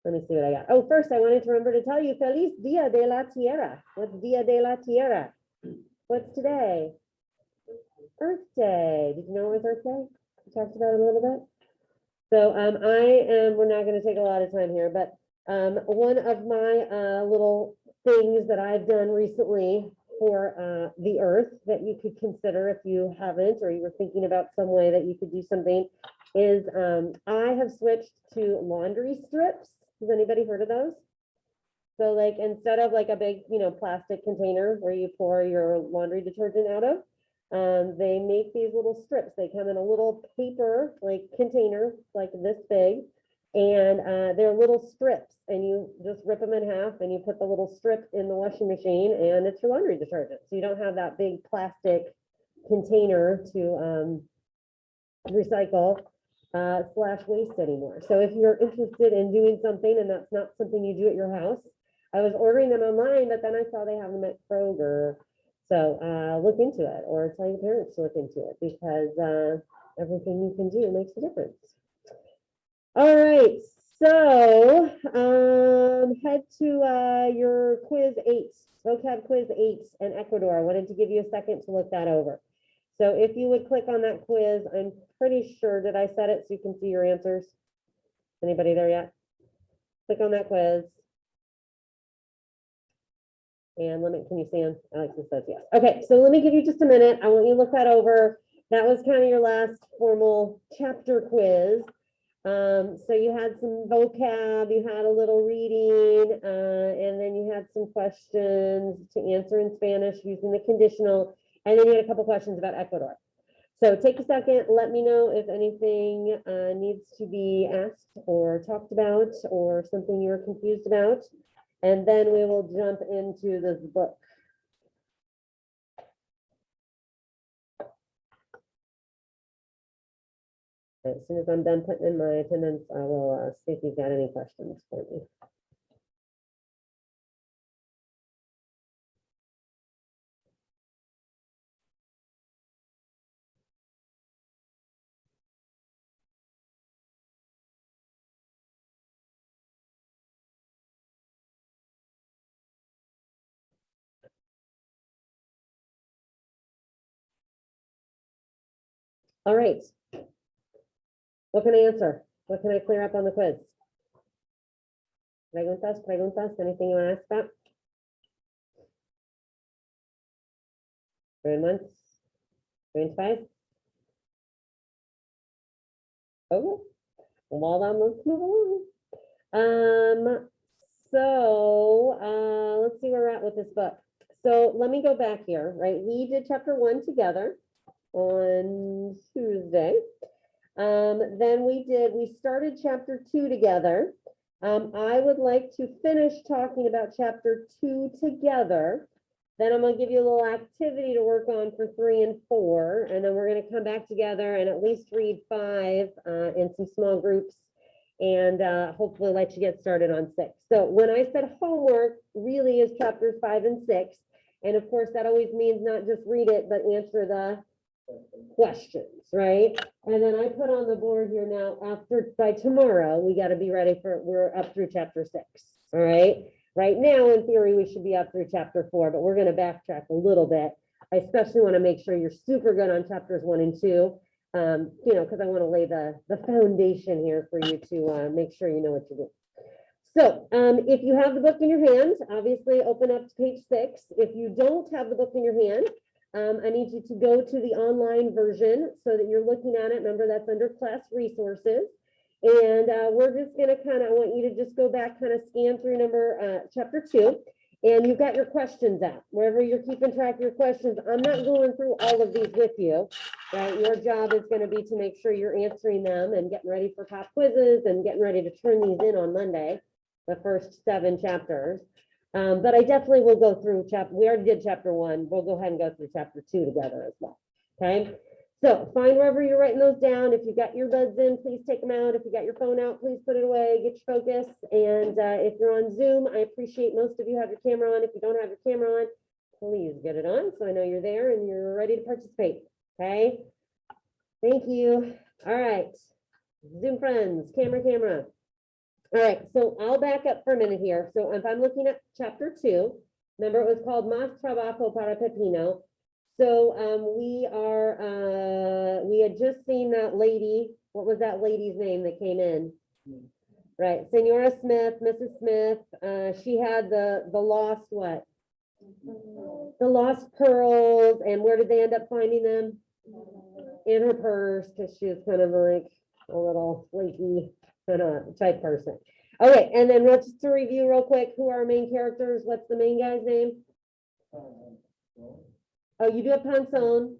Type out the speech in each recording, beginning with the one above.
Let me see what I got. Oh, first I wanted to remember to tell you, Feliz Dia de la Tierra. What's Dia de la Tierra? What's today? Earth Day. Did you know it was Earth Day? We talked about it a little bit. So we're not going to take a lot of time here, but one of my little things that I've done recently for the earth that you could consider if you haven't, or you were thinking about some way that you could do something, is I have switched to laundry strips. Has anybody heard of those? So like instead of like a big, plastic container where you pour your laundry detergent out of, they make these little strips. They come in a little paper like container, like this big, and they're little strips, and you just rip them in half and you put the little strip in the washing machine and it's your laundry detergent. So you don't have that big plastic container to recycle / waste anymore. So if you're interested in doing something and that's not something you do at your house, I was ordering them online, but then I saw they have them at Kroger. So look into it, or tell your parents to look into it, because everything you can do makes a difference. All right, so head to your quiz 8, vocab quiz 8 in Ecuador. I wanted to give you a second to look that over. So if you would click on that quiz, I'm pretty sure, did I set it so you can see your answers? Anybody there yet? Click on that quiz. And can you see them? Alexa says yes. Okay, so let me give you just a minute. I want you to look that over. That was kind of your last formal chapter quiz. So you had some vocab, you had a little reading, and then you had some questions to answer in Spanish using the conditional, and then you had a couple questions about Ecuador. So take a second, let me know if anything needs to be asked or talked about, or something you're confused about. And then we will jump into this book. As soon as I'm done putting in my attendance, I will see if you've got any questions for me. All right. What can I answer? What can I clear up on the quiz? Preguntas, anything you want to ask about? Going once, going twice. Okay. Well done, let's move along. Let's see where we're at with this book. So let me go back here, right? We did chapter 1 together on Tuesday. Then we started chapter 2 together. I would like to finish talking about chapter 2 together. Then I'm going to give you a little activity to work on for 3 and 4. And then we're going to come back together and at least read 5 in some small groups, and hopefully let you get started on 6. So when I said homework, really is chapters 5 and 6. And of course, that always means not just read it, but answer the questions, right? And then I put on the board here now, by tomorrow, we got to be ready we're up through chapter 6. All right. Right now, in theory, we should be up through chapter 4, but we're going to backtrack a little bit. I especially want to make sure you're super good on chapters 1 and 2, because I want to lay the foundation here for you to make sure you know what you're doing. So if you have the book in your hand, obviously open up to page 6. If you don't have the book in your hand, I need you to go to the online version so that you're looking at it. Remember, that's under class resources. And we're just going to I want you to just go back, scan through chapter 2. And you've got your questions out. Wherever you're keeping track of your questions, I'm not going through all of these with you, right? Your job is going to be to make sure you're answering them and getting ready for pop quizzes and getting ready to turn these in on Monday, the first 7 chapters. But I definitely will go through we already did chapter 1. We'll go ahead and go through chapter 2 together as well. Okay. So find wherever you're writing those down. If you've got earbuds in, please take them out. If you got your phone out, please put it away, get your focus. And if you're on Zoom, I appreciate most of you have your camera on. If you don't have your camera on, please get it on so I know you're there and you're ready to participate. Okay. Thank you. All right. Zoom friends, camera. All right, so I'll back up for a minute here. So if I'm looking at chapter 2, remember it was called Más Trabajo para Pepino. So we had just seen that lady. What was that lady's name that came in? Right, Senora Smith, Mrs. Smith. She had the lost what? The lost pearls, and where did they end up finding them? In her purse, because she was kind of like a little flaky kind of type person. Okay, and then let's just to review real quick, who are our main characters? What's the main guy's name? Oh, you do have Panzón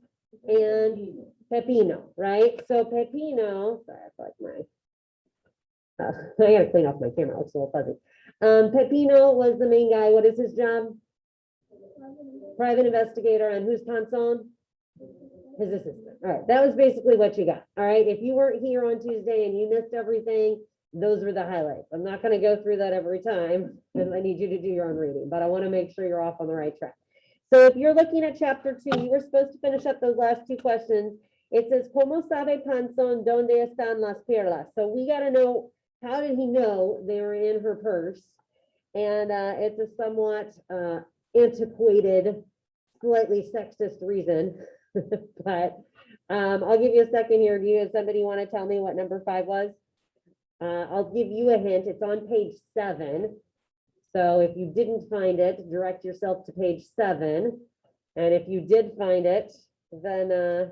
and Pepino, right? So Pepino, sorry, I feel like I gotta clean off my camera, it looks a little fuzzy. Pepino was the main guy. What is his job? Private investigator. And who's Panzón? His assistant. All right, that was basically what you got. All right, if you weren't here on Tuesday and you missed everything, those were the highlights. I'm not going to go through that every time because I need you to do your own reading, but I want to make sure you're off on the right track. So if you're looking at chapter 2, you were supposed to finish up those last two questions. It says, ¿Cómo sabe Panzón dónde están las perlas? So we got to know, how did he know they were in her purse? And it's a somewhat antiquated, slightly sexist reason. But I'll give you a second here. Do you have somebody want to tell me what number 5 was? I'll give you a hint. It's on page 7. So if you didn't find it, direct yourself to page 7. And if you did find it, then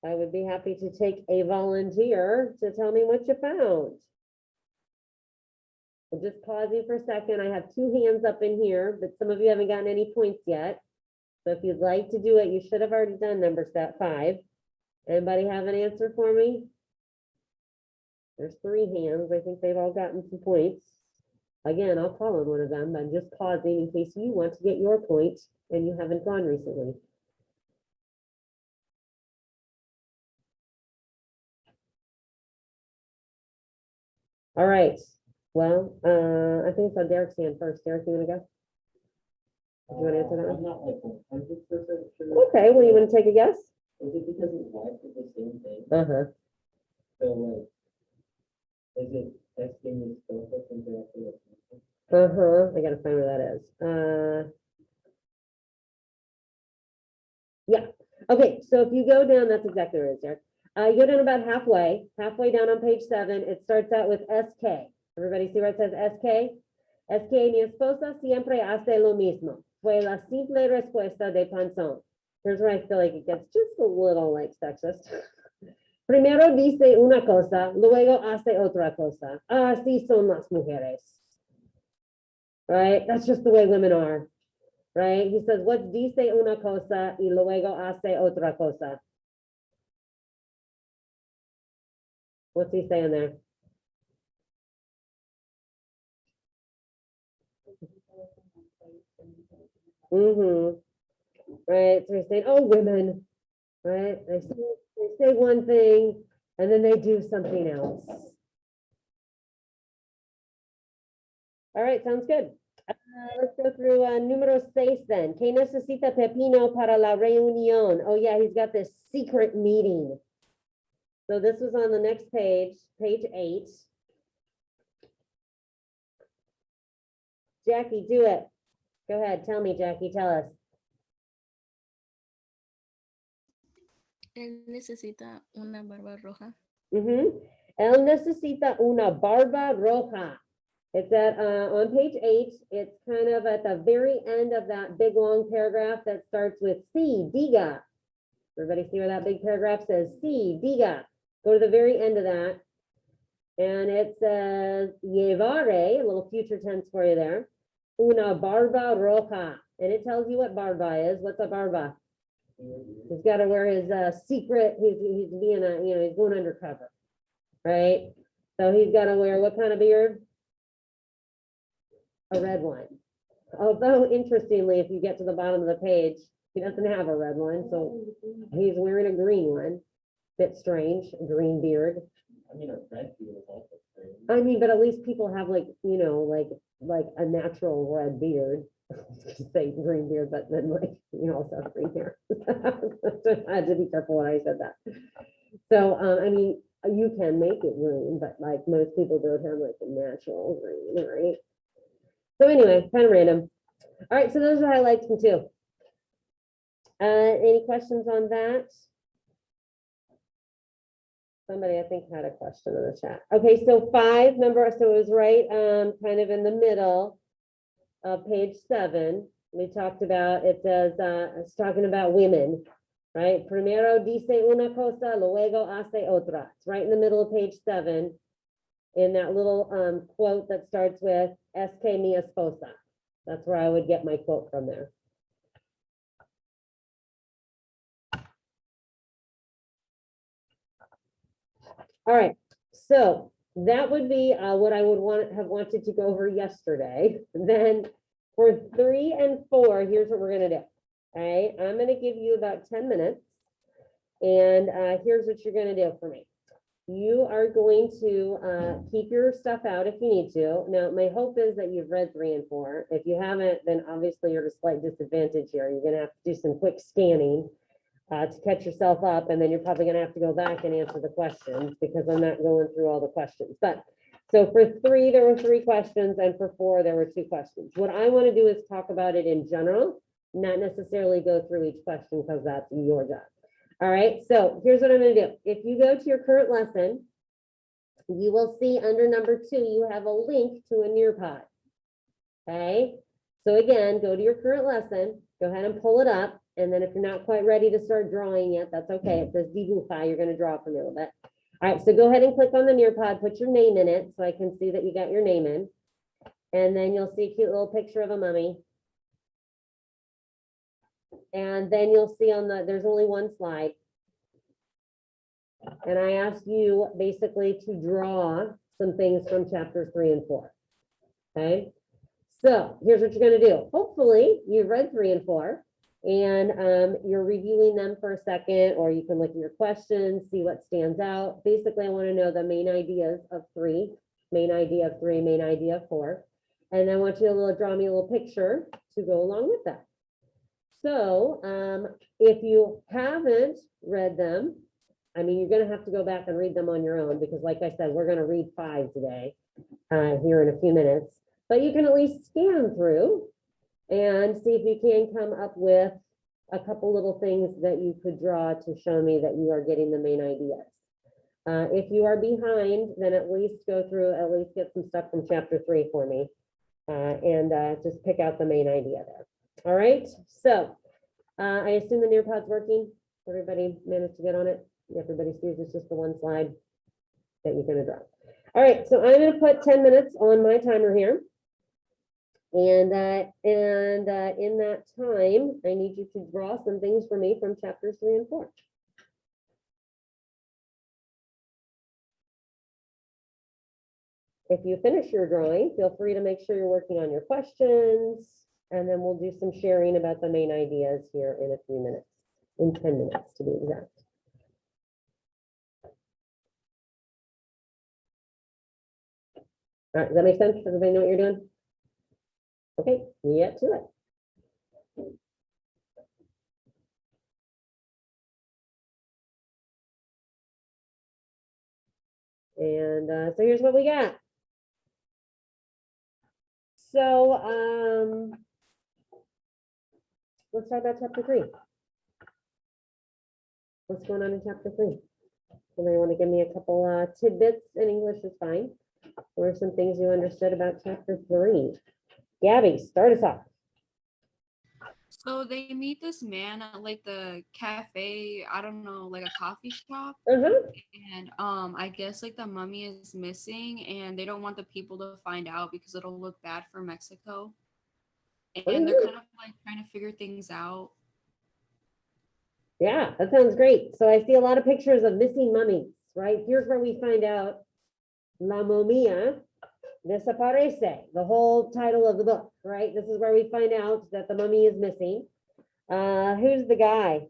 I would be happy to take a volunteer to tell me what you found. I'm just pausing for a second. I have 2 hands up in here, but some of you haven't gotten any points yet. So if you'd like to do it, you should have already done number 5. Anybody have an answer for me? There's 3 hands. I think they've all gotten some points. Again, I'll call on one of them. I'm just pausing in case you want to get your point and you haven't gone recently. All right. Well, I think it's on Derek's hand first. Derek, you want to go? Do you want to answer that I'm one? not like 100% sure. Okay, well, you want to take a guess? Is it because his wife did the same thing? Uh-huh. So like, is it texting his girlfriend indirectly or something? I gotta find where that is. Yeah, okay, so if you go down, that's exactly where it is, Derek. You go down about halfway down on page 7, it starts out with SK. Everybody see where it says SK? SK, mi esposa siempre hace lo mismo. Fue la simple respuesta de Panzón. Here's where I feel like it gets just a little like sexist. Primero dice una cosa, luego hace otra cosa. Así son las mujeres. Right? That's just the way women are. Right? He says, what dice una cosa y luego hace otra cosa? What's he saying there? Right? So he's saying, oh, women. Right? They say one thing and then they do something else. All right, sounds good. Let's go through número 6 then. ¿Qué necesita Pepino para la reunión? Oh yeah, he's got this secret meeting. So this was on the next page, page 8. Jackie, do it. Go ahead, tell me, Jackie, tell us. Él necesita una barba roja. Él necesita una barba roja. It's at on page 8. It's kind of at the very end of that big long paragraph that starts with sí, diga. Everybody see where that big paragraph says sí, diga. Go to the very end of that. And it says llevare, a little future tense for you there. Una barba roja. And it tells you what barba is. What's a barba? He's got to wear his secret. He's being a, he's going undercover. Right? So he's got to wear what kind of beard? A red one. Although, interestingly, if you get to the bottom of the page, he doesn't have a red one, so he's wearing a green one. Bit strange, a green beard. I mean, a red beard is also strange. I mean, but at least people have like a natural red beard. I was gonna say green beard, but then also have green hair. I had to be careful when I said that. So, I mean, You can make it green, but like most people don't have like a natural green, right? So anyway, kind of random. All right, so those are highlights from two. Any questions on that? Somebody, I think, had a question in the chat. Okay, so 5, remember, so it was right, kind of in the middle of page 7. We talked about, it says, it's talking about women, right? Primero dice una cosa, luego hace otra. It's right in the middle of page 7, in that little quote that starts with, es que mi esposa. That's where I would get my quote from there. All right, so that would be what I would have wanted to go over yesterday. Then for 3 and 4, here's what we're gonna do. All right, I'm gonna give you about 10 minutes. And here's what you're gonna do for me. You are going to keep your stuff out if you need to. Now, my hope is that you've read 3 and 4. If you haven't, then obviously you're at a slight disadvantage here. You're gonna have to do some quick scanning to catch yourself up, and then you're probably gonna have to go back and answer the questions because I'm not going through all the questions. But so for 3, there were 3 questions, and for 4, there were 2 questions. What I want to do is talk about it in general, not necessarily go through each question because that's your job. All right, so here's what I'm gonna do. If you go to your current lesson, you will see under number 2, you have a link to a Nearpod. Okay, so again, go to your current lesson, go ahead and pull it up. And then if you're not quite ready to start drawing yet, that's okay. It says dibuja, you're gonna draw for me a little bit. All right, so go ahead and click on the Nearpod, put your name in it so I can see that you got your name in. And then you'll see a cute little picture of a mummy. And then you'll see there's only one slide. And I asked you basically to draw some things from chapters 3 and 4. Okay, so here's what you're gonna do. Hopefully you've read 3 and 4. And you're reviewing them for a second, or you can look at your questions, see what stands out. Basically, I want to know the main ideas of 3, main idea of 3, main idea of 4. And I want you to draw me a little picture to go along with that. So if you haven't read them, I mean, you're going to have to go back and read them on your own because like I said, we're going to read 5 today here in a few minutes. But you can at least scan through and see if you can come up with a couple little things that you could draw to show me that you are getting the main ideas. If you are behind, then at least go through, at least get some stuff from chapter 3 for me and just pick out the main idea there. All right, so I assume the Nearpod's working. Everybody managed to get on it? Everybody sees it's just the one slide that you're gonna draw. All right, so I'm gonna put 10 minutes on my timer here. And in that time, I need you to draw some things for me from chapters 3 and 4. If you finish your drawing, feel free to make sure you're working on your questions, and then we'll do some sharing about the main ideas here in a few minutes, in 10 minutes to be exact. All right, does that make sense? Everybody know what you're doing? Okay, get to it. And so here's what we got. So let's talk about chapter 3. What's going on in chapter 3? Somebody want to give me a couple tidbits in English is fine. What are some things you understood about chapter 3? Gabby, start us off. So they meet this man at like the cafe, I don't know, like a coffee shop. Uh-huh. And I guess like the mummy is missing and they don't want the people to find out because it'll look bad for Mexico. And they're kind of like trying to figure things out. Yeah, that sounds great. So I see a lot of pictures of missing mummies, right? Here's where we find out La momia desaparece, the whole title of the book, right? This is where we find out that the mummy is missing. Who's the guy?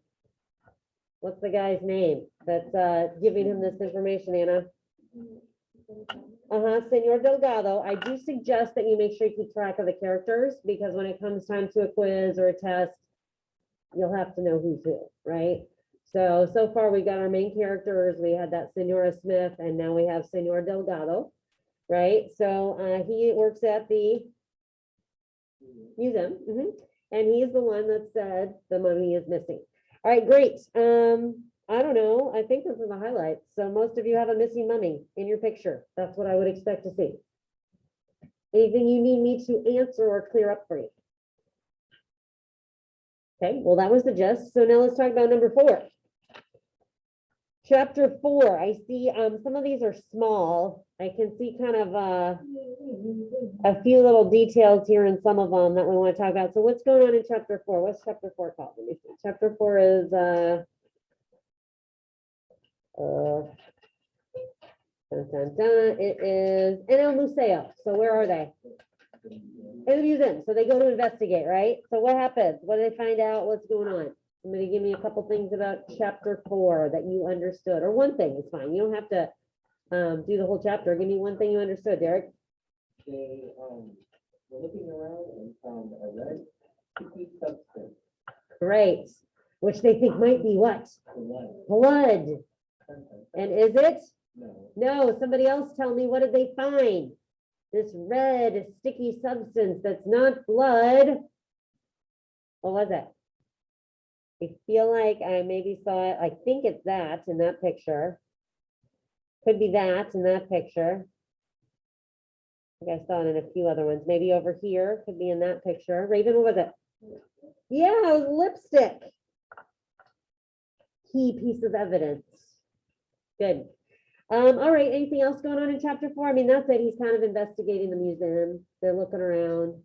What's the guy's name that's giving him this information, Anna? Senor Delgado. I do suggest that you make sure you keep track of the characters because when it comes time to a quiz or a test, you'll have to know who's who, right? So far we got our main characters. We had that Senora Smith and now we have Senor Delgado, right? So he works at the museum. And he's the one that said the mummy is missing. All right, great. I don't know. I think those are the highlights. So most of you have a missing mummy in your picture. That's what I would expect to see. Anything you need me to answer or clear up for you? Okay, well, that was the gist. So now let's talk about number 4. Chapter 4, I see some of these are small. I can see kind of a few little details here in some of them that we want to talk about. So what's going on in chapter 4? What's chapter 4 called? Let me see. Chapter 4 is dun, dun, dun. It is in El Museo. So where are they? In the museum. So they go to investigate, right? So what happens? What do they find out? What's going on? Somebody give me a couple things about chapter 4 that you understood, or one thing is fine. You don't have to do the whole chapter. Give me one thing you understood, Derek. They, were looking around and found a red sticky substance, Great. Which they think might be what? blood. Blood. And is it? No, No, somebody else tell me, what did they find? This red sticky substance that's not blood. What was it? I feel like I maybe saw it. I think it's that in that picture. Could be that in that picture. I think I saw it in a few other ones. Maybe over here, could be in that picture. Raven, what was it? Yeah, it was lipstick. Key piece of evidence. Good. All right, anything else going on in chapter 4? I mean, that's it. He's kind of investigating the museum. They're looking around.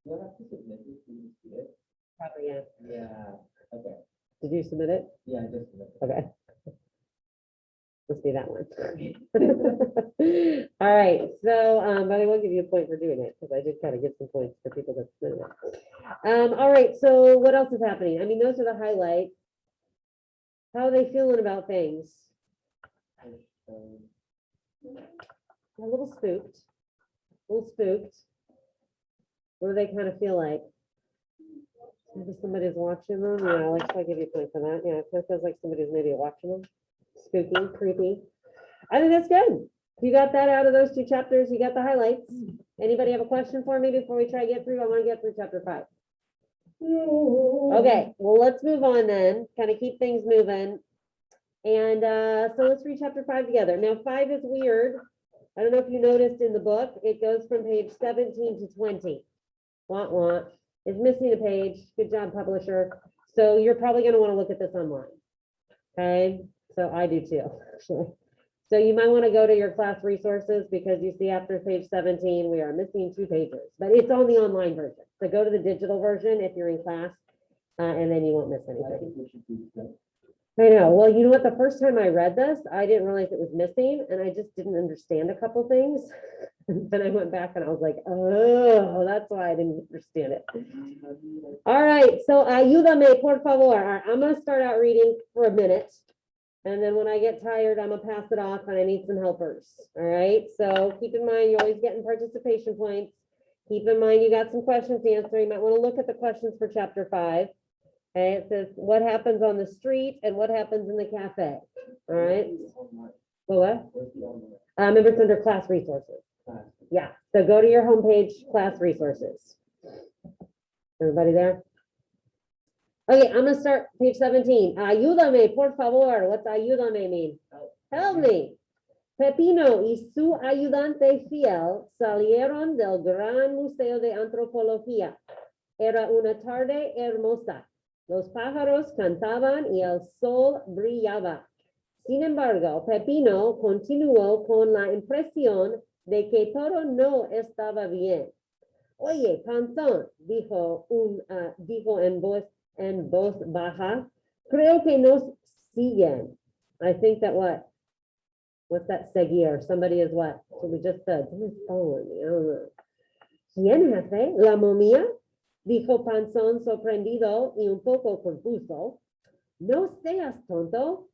you have to submit this, you see it? Probably, yeah. Yeah, okay, Did you submit it? yeah, I just submitted. Okay. Must be that one. All right, so, but I will give you a point for doing it, because I did kind of get some points for people that submitted it. All right, so what else is happening? I mean, those are the highlights. How are they feeling about things? A little spooked. A little spooked. What do they kind of feel like? Maybe somebody's watching them. Yeah, like I'll give you a point for that. Yeah, it kind of feels like somebody's maybe watching them. Spooky, creepy. I think that's good. You got that out of those 2 chapters. You got the highlights. Anybody have a question for me before we try to get through? I want to get through chapter 5. Okay, well, let's move on then. Kind of keep things moving. And so let's read chapter 5 together. Now, 5 is weird. I don't know if you noticed in the book, it goes from page 17 to 20. Want. It's missing a page. Good job, publisher. So you're probably going to want to look at this online. Okay, so I do too, actually. So you might want to go to your class resources because you see after page 17, we are missing 2 pages, but it's on the online version. So go to the digital version if you're in class, and then you won't miss I anything. think we should do that. I know. Well, you know what? The first time I read this, I didn't realize it was missing and I just didn't understand a couple things. And then I went back and I was like, oh, that's why I didn't understand it. All right. So ayúdame, por favor. All right, I'm going to start out reading for a minute. And then when I get tired, I'm going to pass it off and I need some helpers. All right. So keep in mind, you're always getting participation points. Keep in mind, you got some questions to answer. You might want to look at the questions for chapter 5. Okay, it says what happens on the street and what happens in the cafe. All right. Well, what? Where's the online Remember, it's under class resources. class? Yeah. So go to your homepage, class resources. Everybody there? Okay, I'm gonna start page 17. Ayúdame, por favor. What's ayúdame mean? Help me. Pepino y su ayudante fiel salieron del Gran Museo de Antropología. Era una tarde hermosa. Los pájaros cantaban y el sol brillaba. Sin embargo, Pepino continuó con la impresión de que todo no estaba bien. Oye, Panzón, dijo en voz baja, creo que nos siguen. I think that what's that seguir? Somebody is what? So we just said, someone's following me, I don't know. ¿Quién, jefe? ¿La momia? Dijo Panzón sorprendido y un poco confuso. No seas tonto.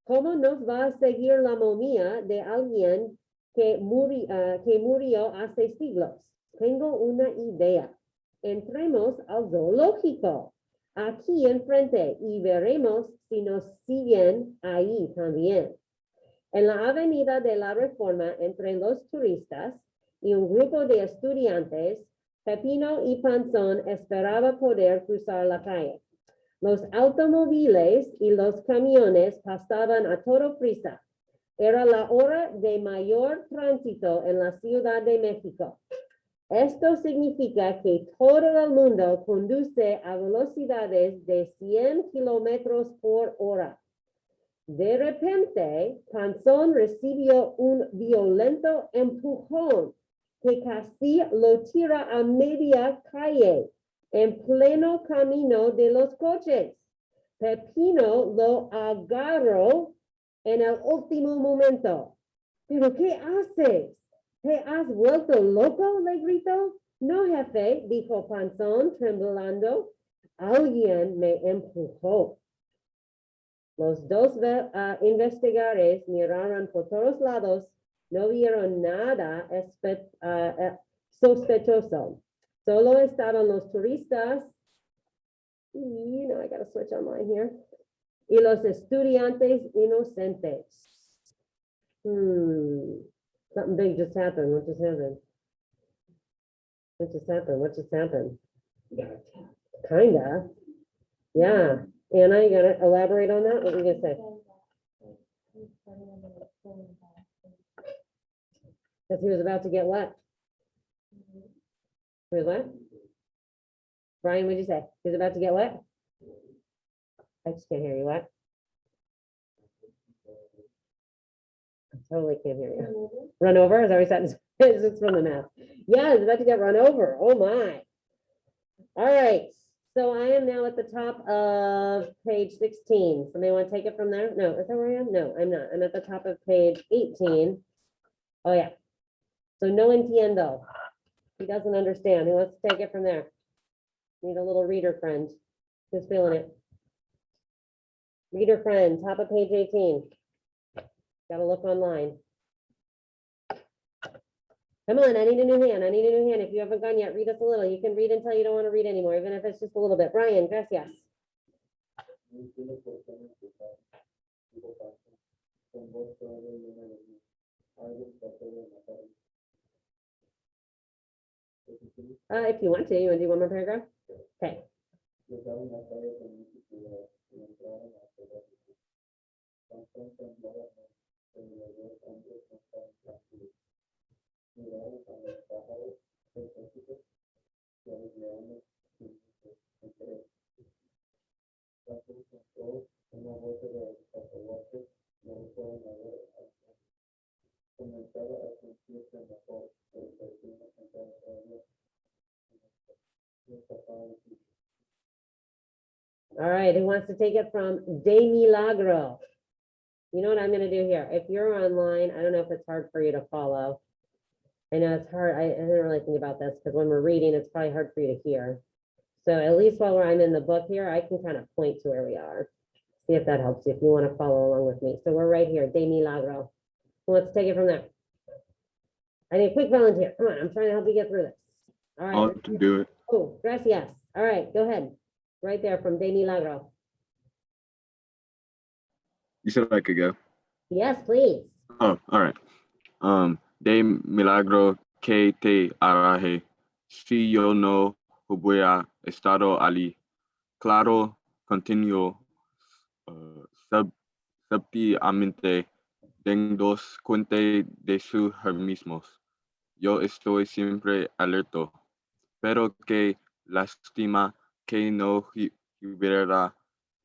¿Cómo nos va a seguir la momia de alguien que murió hace siglos? Tengo una idea. Entremos al zoológico. aquí enfrente y veremos si nos siguen ahí también. En la avenida de la Reforma, entre los turistas y un grupo de estudiantes, Pepino y Panzón esperaba poder cruzar la calle. Los automóviles y los camiones pasaban a toda prisa. Era la hora de mayor tránsito en la Ciudad de México. Esto significa que todo el mundo conduce a velocidades de 100 kilómetros por hora. De repente, Panzón recibió un violento empujón que casi lo tira a media calle en pleno camino de los coches. Pepino lo agarró en el último momento. ¿Pero qué haces? ¿Te has vuelto loco? Le gritó. No, jefe, dijo Panzón, temblando. Alguien me empujó. Los dos investigadores miraron por todos lados, no vieron nada sospechoso. Solo estaban los turistas, I gotta switch online here, y los estudiantes inocentes. Something big just happened. What just happened? What just happened? What just happened? Kinda. Yeah. Anna, you gonna elaborate on that? What were you gonna say? Because he was about to get what? He was what? Brian, what'd you say? He was about to get what? I just can't hear you. What? I totally can't hear you. Run over? Is that what he said? It's from the math. Yeah, he's about to get run over. Oh my. All right. So I am now at the top of page 16. Somebody want to take it from there? No, is that where I am? No, I'm not. I'm at the top of page 18. Oh yeah. So no entiendo. He doesn't understand. He wants to take it from there. Need a little reader friend. Who's feeling it? Reader friend, top of page 18. Gotta look online. Come on, I need a new hand. I need a new hand. If you haven't gone yet, read us a little. You can read until you don't want to read anymore, even if it's just a little bit. Brian, gracias. If you want to do one more paragraph? Okay. All right, who wants to take it from De Milagro? You know what I'm gonna do here? If you're online, I don't know if it's hard for you to follow. I know it's hard. I didn't really think about this because when we're reading, it's probably hard for you to hear. So at least while I'm in the book here, I can kind of point to where we are. See if that helps you, if you want to follow along with me. So we're right here, De Milagro. So let's take it from there. I need a quick volunteer. Come on, I'm trying to help you get through this. All right. I'll do it. Oh, gracias. All right, go ahead. Right there from De Milagro. You said I could go. Yes, please. Oh, all right. De milagro que te arraje, si yo no hubiera estado allí. Claro, continuó subtilmente, dándos cuenta de sus mismos. Yo estoy siempre alerta, pero qué lástima que no hubiera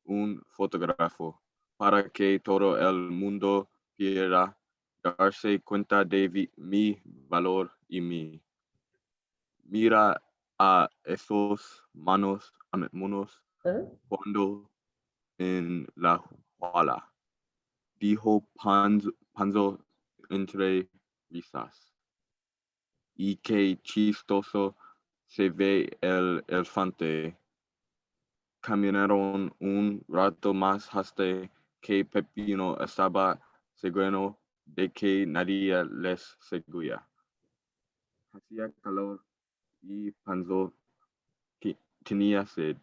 un fotógrafo para que todo el mundo pudiera darse cuenta de mi valor y mi. Mira a esos monos cuando en la jala, dijo Panzo entre risas. Y qué chistoso se ve el elefante. Caminaron un rato más hasta que Pepino estaba seguro de que nadie les seguía. Hacía calor y Panzo tenía sed.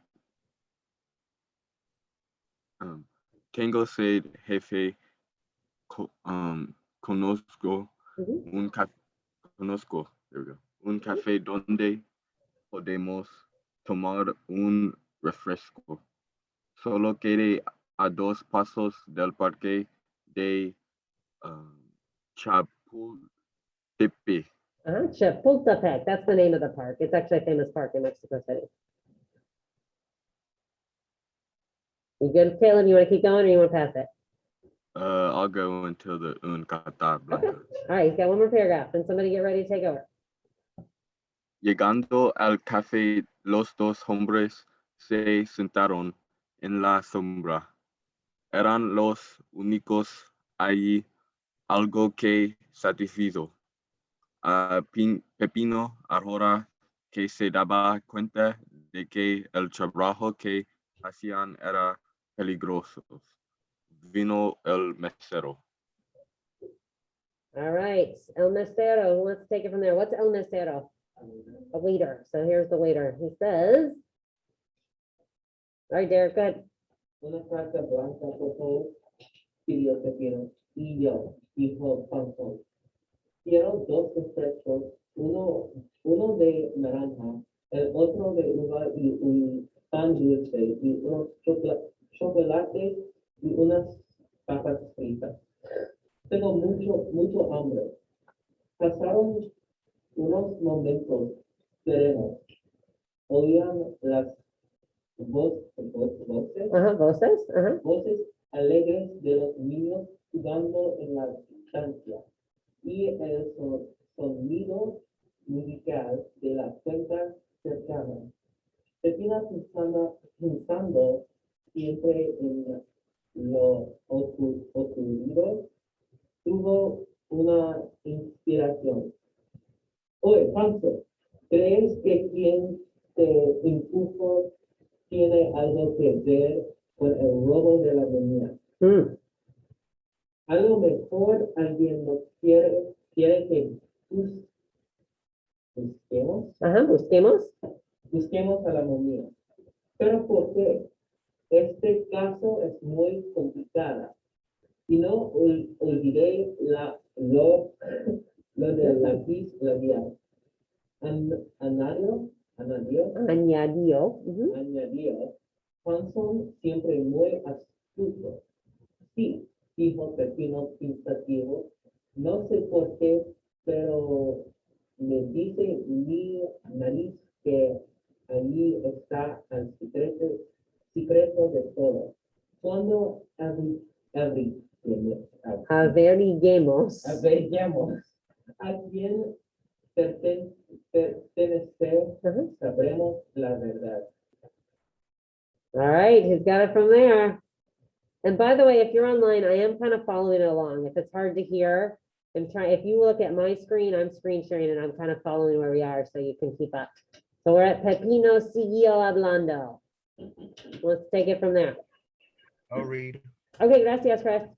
Tengo sed, jefe. Conozco Mhm. un café. Conozco. There we go. Un café donde podemos tomar un refresco. Solo quede a 2 pasos del parque de Chapultepec. Chapultepec, that's the name of the park. It's actually a famous park in Mexico City. You good, Caleb? You want to keep going or you want to pass it? I'll go until the un Cata Okay, Blanca. all right, he's got one more paragraph, and somebody get ready to take over. Llegando al café, los dos hombres se sentaron en la sombra. Eran los únicos allí, algo que satisfizo a Pepino ahora que se daba cuenta de que el trabajo que hacían era peligroso. Vino el mesero. All right, El Mesero, who wants to take it from there? What's El Mesero? A waiter. So here's the waiter. He says, all right, Derek, go ahead. Una carta blanca, por favor, pidió Pepino. Y yo, dijo Panzón, quiero 2 refrescos, uno de naranja, el otro de uva y un pan dulce y unos chocolates y unas papas fritas. Tengo mucho hambre. Pasaron unos momentos serenos. Oían las voces Voces. voces alegres de los niños jugando en la estancia y el sonido musical de la cuenta cercana. Pepina pensando siempre en lo ocurrido, tuvo una inspiración. Oye, Pancho, ¿crees que quien te impulsó tiene algo que ver con el robo de la avenida? A lo mejor alguien nos quiere que busquemos a la momia. Pero ¿por qué? Este caso es muy complicado. Y no olvidé lo del lápiz labial. Añadió, Hanson siempre muy astuto. Sí, dijo Pepino pensativo, no sé por qué, pero me dice mi nariz que allí está el secreto de todo. Cuando averiguemos a quién pertenece, sabremos la verdad. All right, he's got it from there. And by the way, if you're online, I am kind of following it along. If it's hard to hear, if you look at my screen, I'm screen sharing and I'm kind of following where we are so you can keep up. So we're at Pepino siguió hablando. Let's take it from there. I'll read. Okay, gracias, Chris.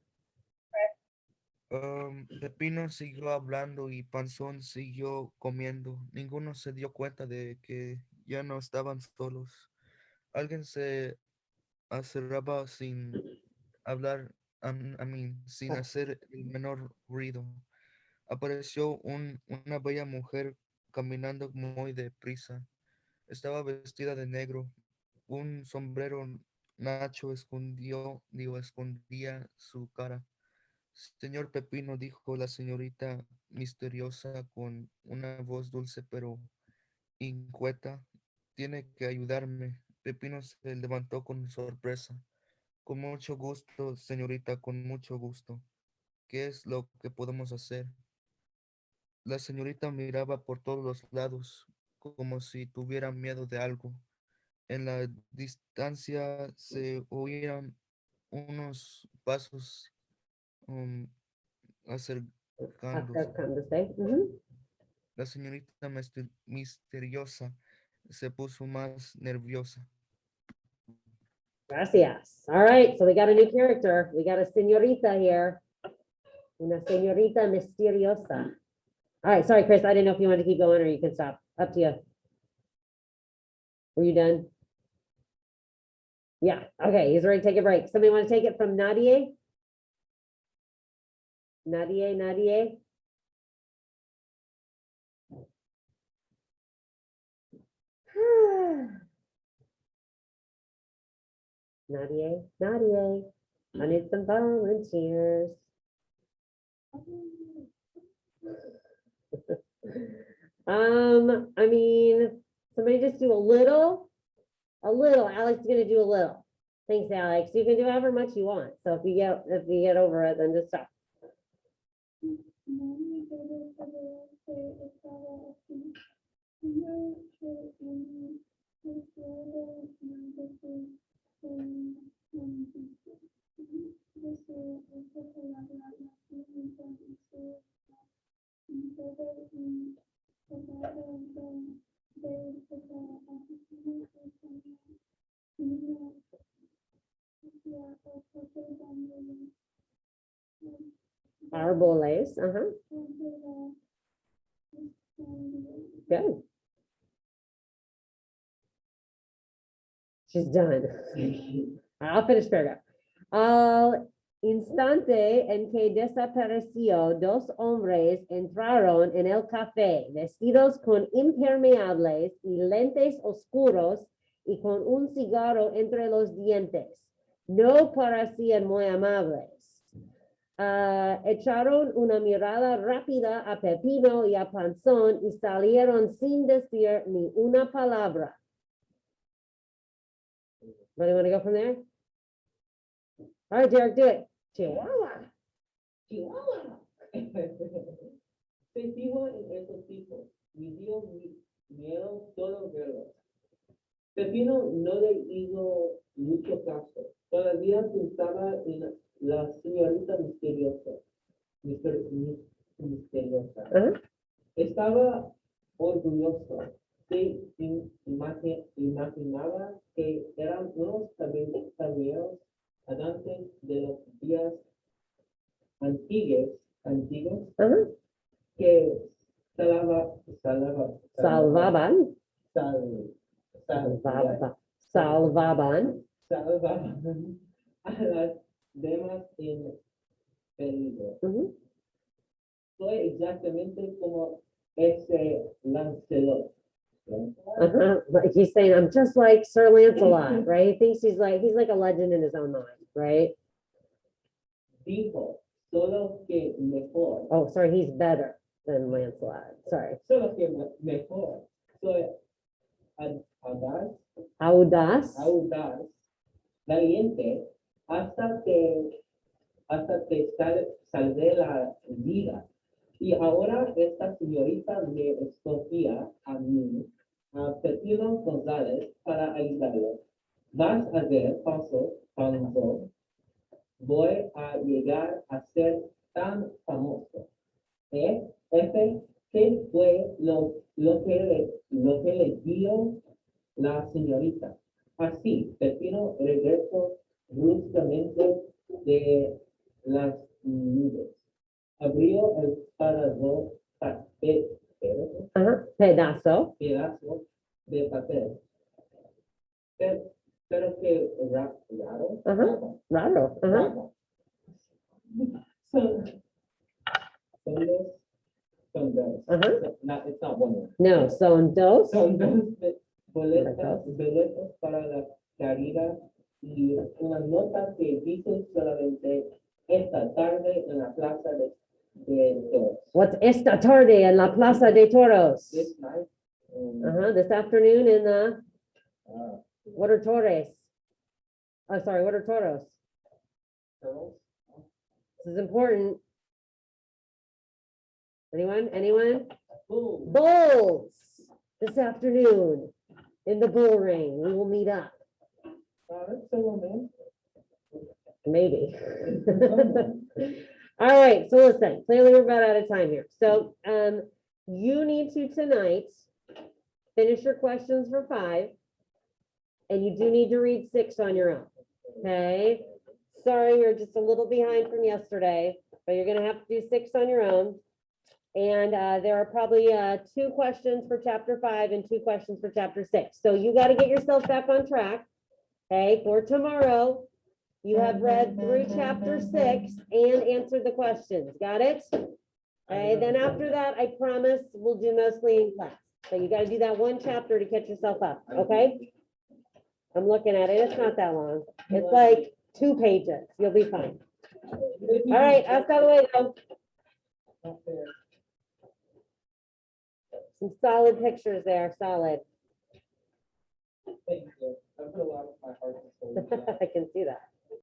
Pepino siguió hablando y Panzón siguió comiendo. Ninguno se dio cuenta de que ya no estaban solos. Alguien se acercaba sin hablar, sin hacer el menor ruido. Apareció una bella mujer caminando muy deprisa. Estaba vestida de negro. Un sombrero nacho escondía su cara. Señor Pepino, dijo la señorita misteriosa con una voz dulce pero inquieta, tiene que ayudarme. Pepino se levantó con sorpresa. Con mucho gusto, señorita, con mucho gusto. ¿Qué es lo que podemos hacer? La señorita miraba por todos los lados, como si tuviera miedo de algo. En la distancia se oían unos pasos acercándose. La señorita misteriosa se puso más nerviosa. Gracias. All right, so we got a new character. We got a señorita here. Una señorita misteriosa. All right, sorry, Chris, I didn't know if you wanted to keep going or you can stop. Up to you. Were you done? Yeah, okay, he's ready to take a break. Somebody want to take it from Nadia? Nadia? Nadia, I need some volunteers. I mean, somebody just do a little. Alex is gonna do a little. Thanks, Alex. You can do however much you want. So if you get over it, then just stop. Arboles, good. She's done. I'll finish paragraph. Al instante en que desapareció, dos hombres entraron en el café, vestidos con impermeables y lentes oscuros y con un cigarro entre los dientes. No parecían muy amables. Echaron una mirada rápida a Pepino y a Panzón y salieron sin decir ni una palabra. Anybody want to go from there? All right, Derek, do it. Chihuahua. Chihuahua. Se dijo en esos tipos, me dio miedo solo verlos. Pepino no le hizo mucho caso. Todavía pensaba en la señorita misteriosa. Misteriosa. Ajá. Estaba orgulloso. Se imaginaba que eran unos caballeros andantes de los días antiguos Ajá. que Salvaban. salvaban Salvaban. a las demás en peligro. Mhm. Soy exactamente como ese Lancelot. Uh-huh. Like he's saying, I'm just like Sir Lancelot, right? He thinks he's like a legend in his own mind, right? Dijo, solo que mejor. Oh, sorry, he's better than Lancelot. Sorry. Solo que mejor. Soy audaz, Audaz. valiente, hasta que salvé la vida. Y ahora esta señorita me escogía a mí, a Pepino González, para ayudarlo. Vas a ver, paso, voy a llegar a ser tan famoso. ¿Qué fue lo que le dio la señorita? Así, Pepino regresó bruscamente de las nubes. Abrió el pedazo Ajá. Pedazo. de papel. Pero que raro. Ajá. Raro. Ajá. Raro. Son dos. Ajá. It's not one word. No, son dos. Son dos boletos para la caridad y una nota que dice solamente esta tarde en la plaza de toros. What's esta tarde en la Plaza de Toros? This night, Uh-huh. This afternoon in the, uh, what are Torres? Oh, sorry, what are Toros? toros. This is important. Anyone? Boom. Bulls this afternoon in the bull ring. We will meet up. That's so romantic. Maybe. All right, so listen, clearly we're about out of time here. So you need to tonight finish your questions for 5. And you do need to read 6 on your own. Okay? Sorry, you're just a little behind from yesterday, but you're gonna have to do 6 on your own. And there are probably 2 questions for chapter 5 and 2 questions for chapter 6. So you got to get yourself back on track. Okay, for tomorrow, you have read through chapter 6 and answered the questions. Got it? Okay, then after that, I promise we'll do mostly in class. So you gotta do that one chapter to catch yourself up, okay? I'm looking at it. It's not that long. It's like 2 pages. You'll be fine. All right, that's out of the way though. Some solid pictures there, solid. Thank you. I put a lot of my heart and soul into that. I can see that.